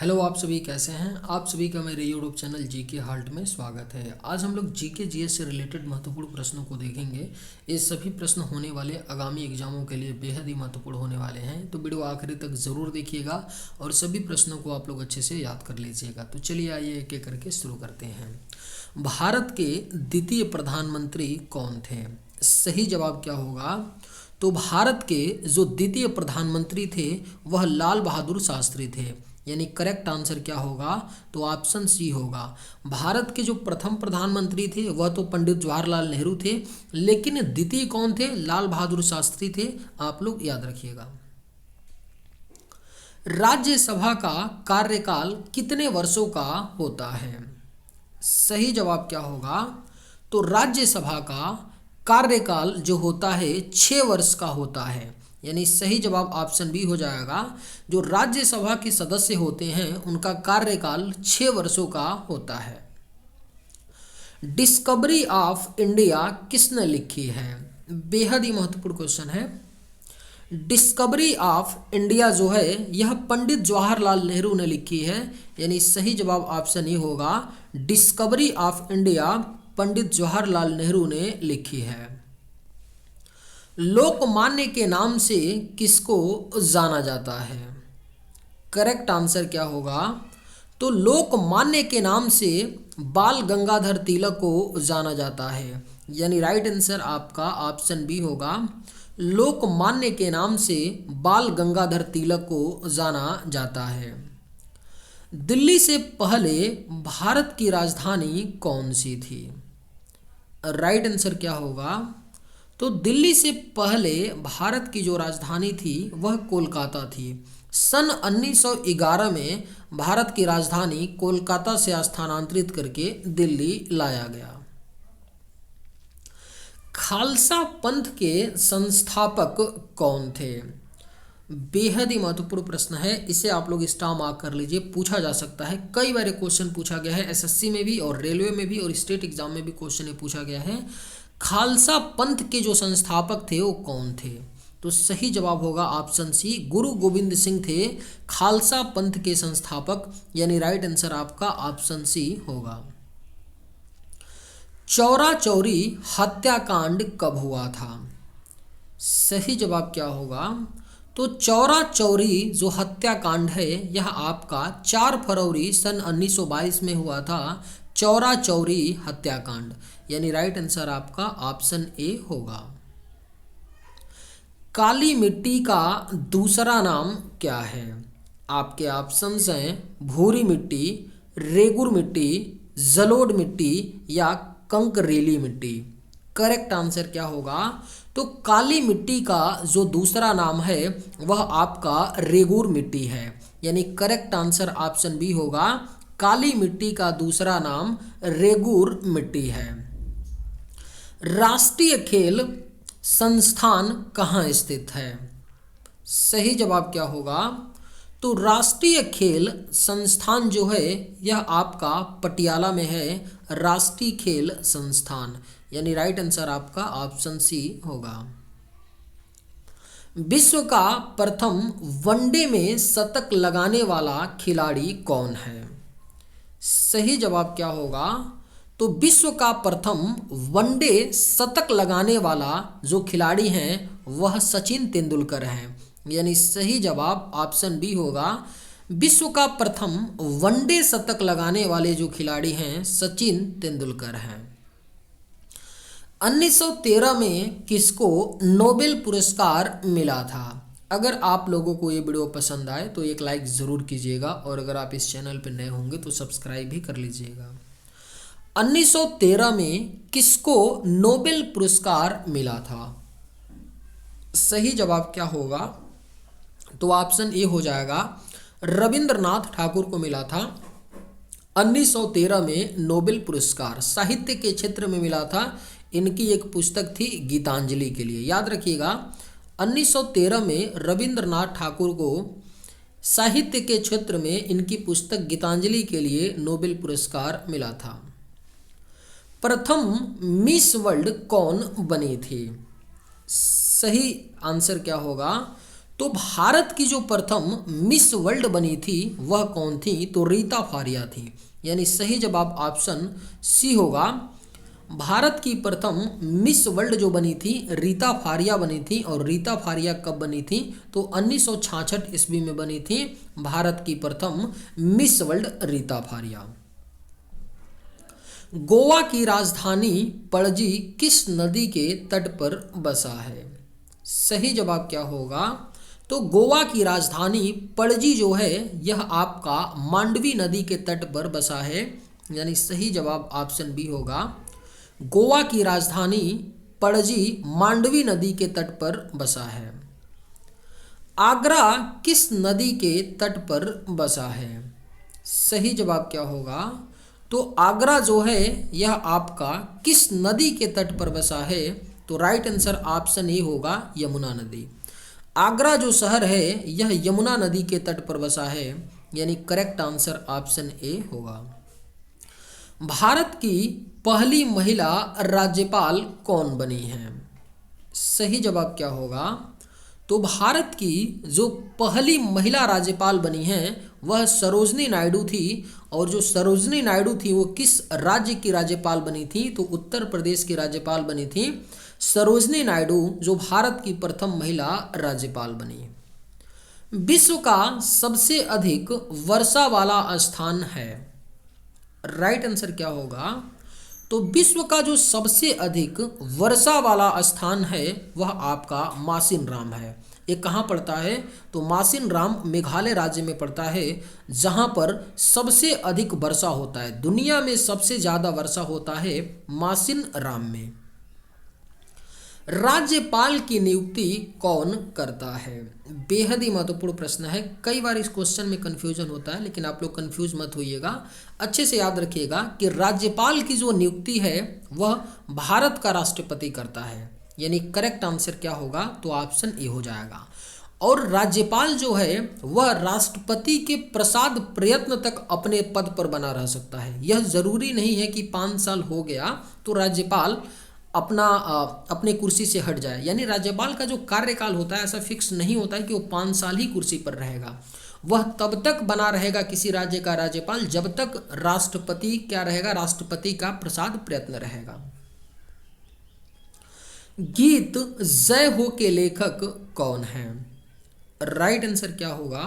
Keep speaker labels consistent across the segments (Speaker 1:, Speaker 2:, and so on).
Speaker 1: Hello, आप सभी कैसे हैं। आप सभी का मेरे यूट्यूब चैनल जीके हाल्ट में स्वागत है। आज हम लोग जीके जीएस से रिलेटेड महत्वपूर्ण प्रश्नों को देखेंगे। ये सभी प्रश्न होने वाले आगामी एग्जामों के लिए बेहद ही महत्वपूर्ण होने वाले हैं, तो वीडियो आखिरी तक ज़रूर देखिएगा और सभी प्रश्नों को आप लोग अच्छे से याद कर लीजिएगा। तो चलिए आइए एक एक करके शुरू करते हैं। भारत के द्वितीय प्रधानमंत्री कौन थे? सही जवाब क्या होगा? तो भारत के जो द्वितीय प्रधानमंत्री थे वह लाल बहादुर शास्त्री थे, यानी करेक्ट आंसर क्या होगा? तो ऑप्शन सी होगा। भारत के जो प्रथम प्रधानमंत्री थे वह तो पंडित जवाहरलाल नेहरू थे, लेकिन द्वितीय कौन थे? लाल बहादुर शास्त्री थे। आप लोग याद रखिएगा। राज्यसभा का कार्यकाल कितने वर्षों का होता है? सही जवाब क्या होगा? तो राज्यसभा का कार्यकाल जो होता है 6 वर्ष का होता है, यानी सही जवाब ऑप्शन बी हो जाएगा। जो राज्यसभा के सदस्य होते हैं उनका कार्यकाल 6 वर्षों का होता है। डिस्कवरी ऑफ इंडिया किसने लिखी है? बेहद ही महत्वपूर्ण क्वेश्चन है। डिस्कवरी ऑफ इंडिया जो है यह पंडित जवाहरलाल नेहरू ने लिखी है, यानी सही जवाब ऑप्शन ए होगा। Discovery of India Pandit Jawaharlal Nehru ने लिखी है। लोकमान्य के नाम से किसको जाना जाता है? करेक्ट आंसर क्या होगा? तो लोकमान्य के नाम से बाल गंगाधर तिलक को जाना जाता है, यानी राइट आंसर आपका ऑप्शन बी होगा। लोकमान्य के नाम से बाल गंगाधर तिलक को जाना जाता है। दिल्ली से पहले भारत की राजधानी कौन सी थी? राइट आंसर क्या होगा? तो दिल्ली से पहले भारत की जो राजधानी थी वह कोलकाता थी। सन 1911 में भारत की राजधानी कोलकाता से स्थानांतरित करके दिल्ली लाया गया। खालसा पंथ के संस्थापक कौन थे? बेहद ही महत्वपूर्ण प्रश्न है, इसे आप लोग स्टार मार्क कर लीजिए। पूछा जा सकता है, कई बार क्वेश्चन पूछा गया है, एसएससी में भी और रेलवे में भी और स्टेट एग्जाम में भी क्वेश्चन पूछा गया है। खालसा पंथ के जो संस्थापक थे वो कौन थे? तो सही जवाब होगा ऑप्शन सी, गुरु गोविंद सिंह थे खालसा पंथ के संस्थापक, यानी राइट आंसर आपका ऑप्शन सी होगा। चौरा चौरी हत्याकांड कब हुआ था? सही जवाब क्या होगा? तो चौरा चौरी जो हत्याकांड है यह आपका 4 फरवरी सन 1922 में हुआ था। चौरा चौरी हत्याकांड, यानी राइट आंसर आपका ऑप्शन ए होगा। काली मिट्टी का दूसरा नाम क्या है? आपके ऑप्शंस हैं भूरी मिट्टी, रेगुर मिट्टी, जलोढ़ मिट्टी या कंकरेली मिट्टी। करेक्ट आंसर क्या होगा? तो काली मिट्टी का जो दूसरा नाम है वह आपका रेगुर मिट्टी है, यानी करेक्ट आंसर ऑप्शन बी होगा। काली मिट्टी का दूसरा नाम रेगुर मिट्टी है। राष्ट्रीय खेल संस्थान कहाँ स्थित है? सही जवाब क्या होगा? तो राष्ट्रीय खेल संस्थान जो है यह आपका पटियाला में है। राष्ट्रीय खेल संस्थान, यानी राइट आंसर आपका ऑप्शन सी होगा। विश्व का प्रथम वनडे में शतक लगाने वाला खिलाड़ी कौन है? सही जवाब क्या होगा? तो विश्व का प्रथम वनडे शतक लगाने वाला जो खिलाड़ी हैं वह सचिन तेंदुलकर हैं, यानी सही जवाब ऑप्शन बी होगा। विश्व का प्रथम वनडे शतक लगाने वाले जो खिलाड़ी हैं सचिन तेंदुलकर हैं। 1913 में किसको नोबेल पुरस्कार मिला था? अगर आप लोगों को ये वीडियो पसंद आए तो एक लाइक ज़रूर कीजिएगा और अगर आप इस चैनल पर नए होंगे तो सब्सक्राइब भी कर लीजिएगा। 1913 में किसको नोबेल पुरस्कार मिला था? सही जवाब क्या होगा? तो ऑप्शन ए हो जाएगा, रविंद्रनाथ ठाकुर को मिला था 1913 में नोबेल पुरस्कार। साहित्य के क्षेत्र में मिला था। इनकी एक पुस्तक थी गीतांजलि के लिए, याद रखिएगा। 1913 में रविंद्रनाथ ठाकुर को साहित्य के क्षेत्र में इनकी पुस्तक गीतांजलि के लिए नोबेल पुरस्कार मिला था। प्रथम मिस वर्ल्ड कौन बनी थी? सही आंसर क्या होगा? तो भारत की जो प्रथम मिस वर्ल्ड बनी थी वह कौन थी? तो रीता फारिया थी। यानी सही जवाब ऑप्शन सी होगा। भारत की प्रथम मिस वर्ल्ड जो बनी थी रीता फारिया बनी थी। और रीता फारिया कब बनी थी? तो 1966 ईस्वी में बनी थी भारत की प्रथम मिस वर्ल्ड रीता फारिया। गोवा की राजधानी पणजी किस नदी के तट पर बसा है? सही जवाब क्या होगा? तो गोवा की राजधानी पणजी जो है यह आपका मांडवी नदी के तट पर बसा है। यानी सही जवाब ऑप्शन बी होगा। गोवा की राजधानी पणजी मांडवी नदी के तट पर बसा है। आगरा किस नदी के तट पर बसा है? सही जवाब क्या होगा? तो आगरा जो है यह आपका किस नदी के तट पर बसा है? तो राइट आंसर ऑप्शन ए होगा, यमुना नदी। आगरा जो शहर है यह यमुना नदी के तट पर बसा है। यानी करेक्ट आंसर ऑप्शन ए होगा। भारत की पहली महिला राज्यपाल कौन बनी है? सही जवाब क्या होगा? तो भारत की जो पहली महिला राज्यपाल बनी है वह सरोजनी नायडू थी। और जो सरोजनी नायडू थी वो किस राज्य की राज्यपाल बनी थी? तो उत्तर प्रदेश की राज्यपाल बनी थी सरोजनी नायडू, जो भारत की प्रथम महिला राज्यपाल बनी। विश्व का सबसे अधिक वर्षा वाला स्थान है? राइट आंसर क्या होगा? तो विश्व का जो सबसे अधिक वर्षा वाला स्थान है वह आपका मासिन राम है। ये कहाँ पड़ता है? तो मासिन राम मेघालय राज्य में पड़ता है, जहाँ पर सबसे अधिक वर्षा होता है। दुनिया में सबसे ज़्यादा वर्षा होता है मासिन राम में। राज्यपाल की नियुक्ति कौन करता है? बेहद ही महत्वपूर्ण प्रश्न है। कई बार इस क्वेश्चन में कंफ्यूजन होता है, लेकिन आप लोग कंफ्यूज मत होइएगा। अच्छे से याद रखिएगा कि राज्यपाल की जो नियुक्ति है वह भारत का राष्ट्रपति करता है। यानी करेक्ट आंसर क्या होगा? तो ऑप्शन ए हो जाएगा। और राज्यपाल जो है वह राष्ट्रपति के प्रसाद प्रयत्न तक अपने पद पर बना रह सकता है। यह जरूरी नहीं है कि 5 साल हो गया तो राज्यपाल अपने कुर्सी से हट जाए। यानी राज्यपाल का जो कार्यकाल होता है ऐसा फिक्स नहीं होता है कि वो 5 साल ही कुर्सी पर रहेगा। वह तब तक बना रहेगा किसी राज्य का राज्यपाल जब तक राष्ट्रपति क्या रहेगा? राष्ट्रपति का प्रसाद प्रयत्न रहेगा। गीत जय हो के लेखक कौन है? राइट आंसर क्या होगा?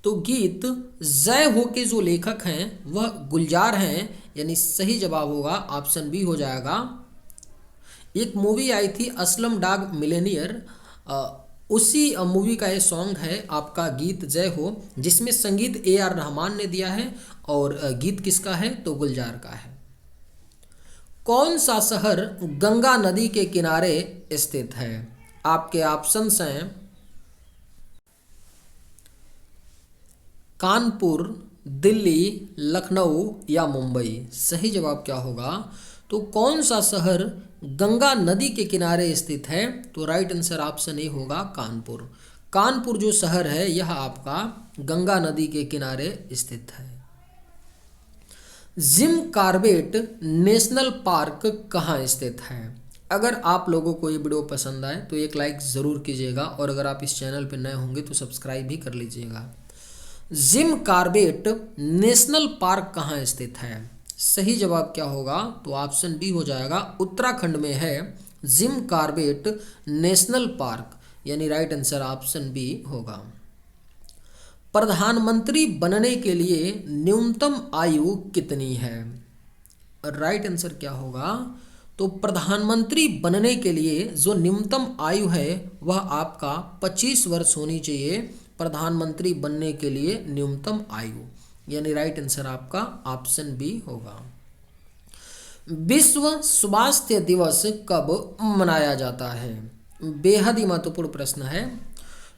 Speaker 1: तो गीत जय हो के जो लेखक हैं वह गुलजार हैं। यानी सही जवाब होगा ऑप्शन बी हो जाएगा। एक मूवी आई थी असलम डॉग मिलेनियर, उसी मूवी का ये सॉन्ग है आपका गीत जय हो, जिसमें संगीत AR रहमान ने दिया है और गीत किसका है? तो गुलजार का है। कौन सा शहर गंगा नदी के किनारे स्थित है? आपके ऑप्शंस हैं कानपुर, दिल्ली, लखनऊ या मुंबई। सही जवाब क्या होगा? तो कौन सा शहर गंगा नदी के किनारे स्थित है? तो राइट आंसर ऑप्शन ए होगा कानपुर। कानपुर जो शहर है यह आपका गंगा नदी के किनारे स्थित है। जिम कॉर्बेट नेशनल पार्क कहाँ स्थित है? अगर आप लोगों को ये वीडियो पसंद आए तो एक लाइक ज़रूर कीजिएगा, और अगर आप इस चैनल पर नए होंगे तो सब्सक्राइब भी कर लीजिएगा। जिम कॉर्बेट नेशनल पार्क कहाँ स्थित है? सही जवाब क्या होगा? तो ऑप्शन बी हो जाएगा, उत्तराखंड में है जिम कॉर्बेट नेशनल पार्क। यानी राइट आंसर ऑप्शन बी होगा। प्रधानमंत्री बनने के लिए न्यूनतम आयु कितनी है? राइट आंसर क्या होगा? तो प्रधानमंत्री बनने के लिए जो न्यूनतम आयु है वह आपका 25 वर्ष होनी चाहिए। प्रधानमंत्री बनने के लिए न्यूनतम आयु, यानी राइट आंसर आपका ऑप्शन बी होगा। विश्व स्वास्थ्य दिवस कब मनाया जाता है? बेहद ही महत्वपूर्ण प्रश्न है।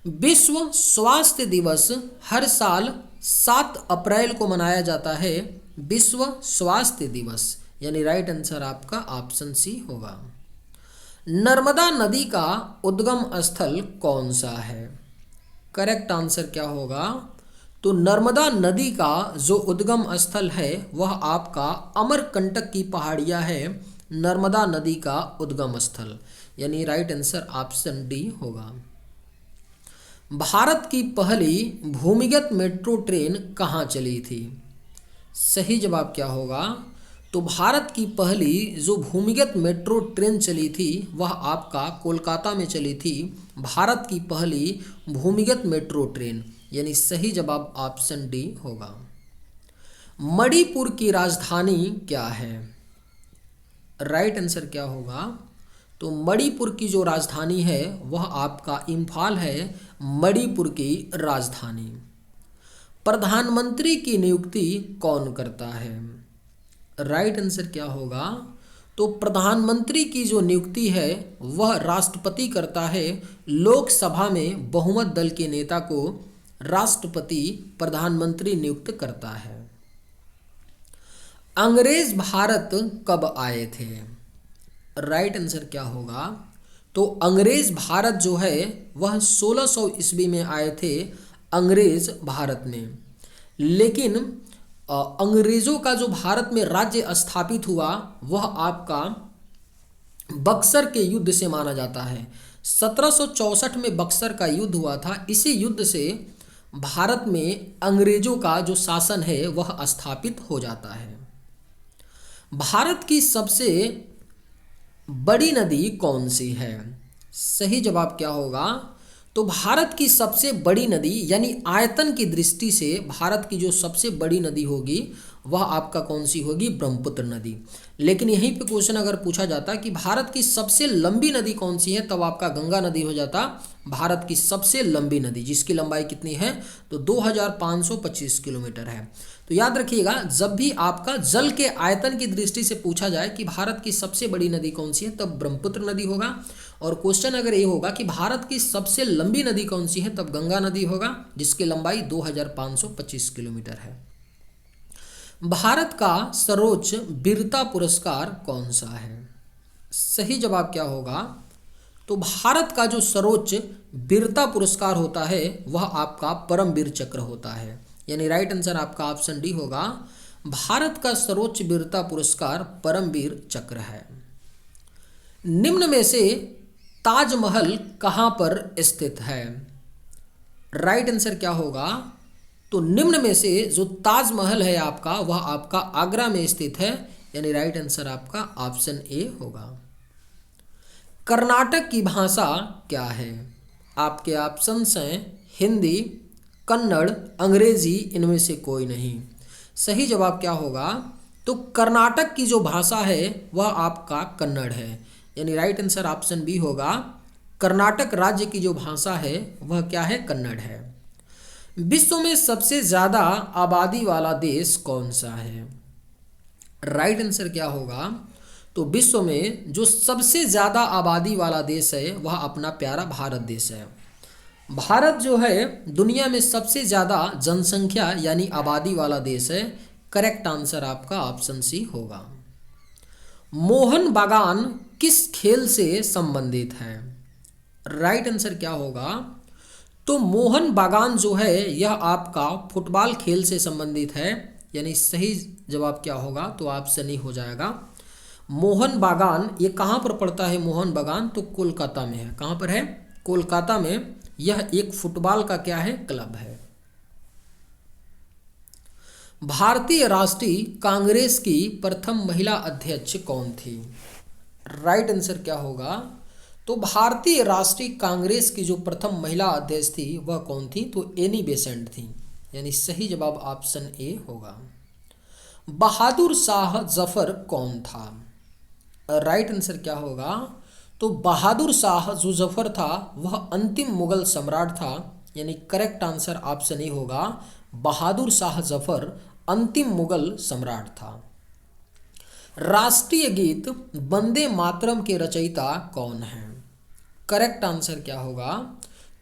Speaker 1: विश्व स्वास्थ्य दिवस हर साल 7 अप्रैल को मनाया जाता है। विश्व स्वास्थ्य दिवस, यानी राइट आंसर आपका ऑप्शन सी होगा। नर्मदा नदी का उद्गम स्थल कौन सा है? करेक्ट आंसर क्या होगा? तो नर्मदा नदी का जो उद्गम स्थल है वह आपका अमरकंटक की पहाड़ियाँ है। नर्मदा नदी का उद्गम स्थल, यानी राइट आंसर ऑप्शन डी होगा। भारत की पहली भूमिगत मेट्रो ट्रेन कहाँ चली थी? सही जवाब क्या होगा? तो भारत की पहली जो भूमिगत मेट्रो ट्रेन चली थी वह आपका कोलकाता में चली थी। भारत की पहली भूमिगत मेट्रो ट्रेन, यानी सही जवाब ऑप्शन डी होगा। मणिपुर की राजधानी क्या है? राइट आंसर क्या होगा? तो मणिपुर की जो राजधानी है वह आपका इम्फाल है, मणिपुर की राजधानी। प्रधानमंत्री की नियुक्ति कौन करता है? राइट आंसर क्या होगा? तो प्रधानमंत्री की जो नियुक्ति है वह राष्ट्रपति करता है। लोकसभा में बहुमत दल के नेता को राष्ट्रपति प्रधानमंत्री नियुक्त करता है। अंग्रेज भारत कब आए थे? राइट आंसर क्या होगा? तो अंग्रेज भारत जो है वह 1600 ईस्वी में आए थे अंग्रेज भारत में। लेकिन अंग्रेजों का जो भारत में राज्य स्थापित हुआ वह आपका बक्सर के युद्ध से माना जाता है। 1764 में बक्सर का युद्ध हुआ था। इसी युद्ध से भारत में अंग्रेजों का जो शासन है वह स्थापित हो जाता है। भारत की सबसे बड़ी नदी कौन सी है? सही जवाब क्या होगा? तो भारत की सबसे बड़ी नदी यानी आयतन की दृष्टि से भारत की जो सबसे बड़ी नदी होगी वह आपका कौन सी होगी? ब्रह्मपुत्र नदी। लेकिन यहीं पे क्वेश्चन अगर पूछा जाता कि भारत की सबसे लंबी नदी कौन सी है, तब आपका गंगा नदी हो जाता भारत की सबसे लंबी नदी, जिसकी लंबाई कितनी है? तो 2525 किलोमीटर है। तो याद रखिएगा, जब भी आपका जल के आयतन की दृष्टि से पूछा जाए कि भारत की सबसे बड़ी नदी कौन सी है, तब ब्रह्मपुत्र नदी होगा। और क्वेश्चन अगर ये होगा कि भारत की सबसे लंबी नदी कौन सी है, तब गंगा नदी होगा, जिसकी लंबाई 2525 किलोमीटर है। भारत का सर्वोच्च वीरता पुरस्कार कौन सा है? सही जवाब क्या होगा? तो भारत का जो सर्वोच्च वीरता पुरस्कार होता है वह आपका परमवीर चक्र होता है, यानी राइट आंसर आपका ऑप्शन डी होगा। भारत का सर्वोच्च वीरता पुरस्कार परमवीर चक्र है। निम्न में से ताजमहल कहाँ पर स्थित है? राइट आंसर क्या होगा? तो निम्न में से जो ताजमहल है आपका वह आपका आगरा में स्थित है, यानी राइट आंसर आपका ऑप्शन ए होगा। कर्नाटक की भाषा क्या है? आपके ऑप्शंस हैं हिंदी, कन्नड़, अंग्रेजी, इनमें से कोई नहीं। सही जवाब क्या होगा? तो कर्नाटक की जो भाषा है वह आपका कन्नड़ है, यानी राइट आंसर ऑप्शन बी होगा। कर्नाटक राज्य की जो भाषा है वह क्या है? कन्नड़ है। विश्व में सबसे ज्यादा आबादी वाला देश कौन सा है? राइट आंसर क्या होगा? तो विश्व में जो सबसे ज्यादा आबादी वाला देश है वह अपना प्यारा भारत देश है। भारत जो है दुनिया में सबसे ज्यादा जनसंख्या यानी आबादी वाला देश है। करेक्ट आंसर आपका ऑप्शन सी होगा। मोहन बागान किस खेल से संबंधित है? राइट आंसर क्या होगा? तो मोहन बागान जो है यह आपका फुटबॉल खेल से संबंधित है, यानी सही जवाब क्या होगा? तो ऑप्शन ही हो जाएगा। मोहन बागान ये कहाँ पर पड़ता है? मोहन बागान तो कोलकाता में है। कहाँ पर है? कोलकाता में। यह एक फुटबॉल का क्या है? क्लब है। भारतीय राष्ट्रीय कांग्रेस की प्रथम महिला अध्यक्ष कौन थी? राइट आंसर क्या होगा? तो भारतीय राष्ट्रीय कांग्रेस की जो प्रथम महिला अध्यक्ष थी वह कौन थी? तो एनी बेसेंट थी, यानी सही जवाब ऑप्शन ए होगा। बहादुर शाह जफर कौन था? राइट आंसर क्या होगा? तो बहादुर शाह जो जफर था वह अंतिम मुगल सम्राट था, यानी करेक्ट आंसर ऑप्शन ए होगा। बहादुर शाह जफर अंतिम मुगल सम्राट था। राष्ट्रीय गीत वंदे मातरम के रचयिता कौन है? करेक्ट आंसर क्या होगा?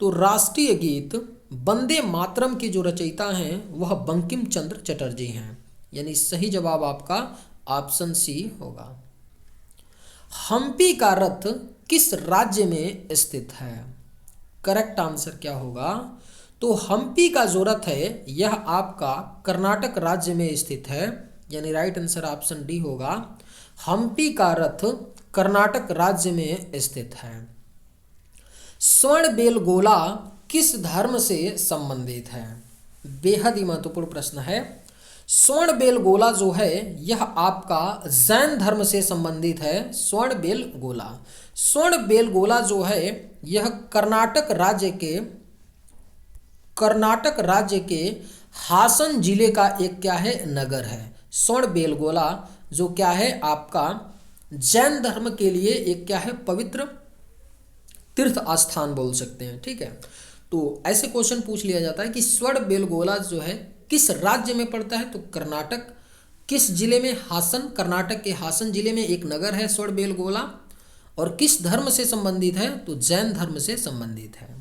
Speaker 1: तो राष्ट्रीय गीत वंदे मातरम के जो रचयिता हैं वह बंकिम चंद्र चटर्जी हैं, यानी सही जवाब आपका ऑप्शन सी होगा। हम्पी का रथ किस राज्य में स्थित है? करेक्ट आंसर क्या होगा? तो हम्पी का जो रथ है यह आपका कर्नाटक राज्य में स्थित है, यानी राइट आंसर ऑप्शन डी होगा। हम्पी का रथ कर्नाटक राज्य में स्थित है। स्वर्ण बेलगोला किस धर्म से संबंधित है? बेहद ही महत्वपूर्ण प्रश्न है। स्वर्णबेलगोला जो है यह आपका जैन धर्म से संबंधित है। स्वर्णबेलगोला, स्वर्णबेलगोला जो है यह कर्नाटक राज्य के हासन जिले का एक क्या है, नगर है। स्वर्णबेलगोला जो क्या है आपका जैन धर्म के लिए एक क्या है, पवित्र तीर्थ स्थान बोल सकते हैं। ठीक है, तो ऐसे क्वेश्चन पूछ लिया जाता है कि स्वर्णबेलगोला जो है किस राज्य में पड़ता है, तो कर्नाटक। किस जिले में, हासन, कर्नाटक के हासन जिले में एक नगर है स्वर्णबेलगोला। और किस धर्म से संबंधित है, तो जैन धर्म से संबंधित है।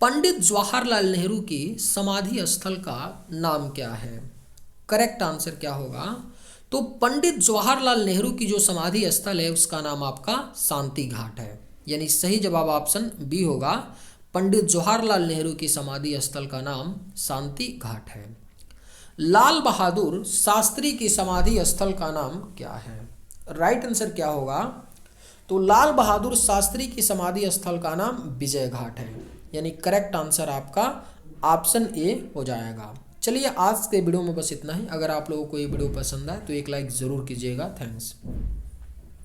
Speaker 1: पंडित जवाहरलाल नेहरू की समाधि स्थल का नाम क्या है? करेक्ट आंसर क्या होगा? तो पंडित जवाहरलाल नेहरू की जो समाधि स्थल है उसका नाम आपका शांति घाट है। यानी सही जवाब ऑप्शन बी होगा। पंडित जवाहरलाल नेहरू की समाधि स्थल का नाम शांति घाट है। लाल बहादुर शास्त्री की समाधि स्थल का नाम क्या है? राइट आंसर क्या होगा? तो लाल बहादुर शास्त्री की समाधि स्थल का नाम विजय घाट है। यानी करेक्ट आंसर आपका ऑप्शन ए हो जाएगा। चलिए आज के वीडियो में बस इतना ही। अगर आप लोगों को ये वीडियो पसंद आए तो एक लाइक ज़रूर कीजिएगा। थैंक्स।